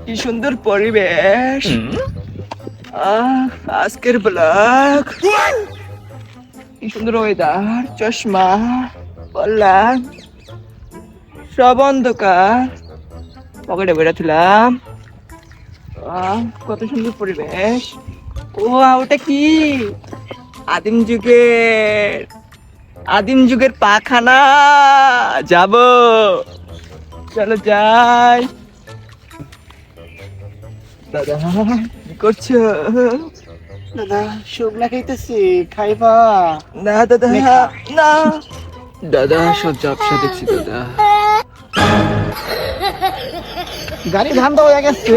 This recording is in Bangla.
কি সুন্দর পরিবেশ। আজকের ব্লগ, কি সুন্দর ওয়েদার, চশমা বললাম সব অন্ধকার, পকেটে বেরোছিলাম। কত সুন্দর পরিবেশ। ও ওটা কি আদিম যুগের পাখানা। যাব, চলো যাই। দাদা কি করছো? দাদা শুকনা খাইতেছি, খাইবা? না দাদা, না দাদা, সব ব্যবসা দেখছি দাদা। গাড়ি ধান্দা হয়ে গেছে।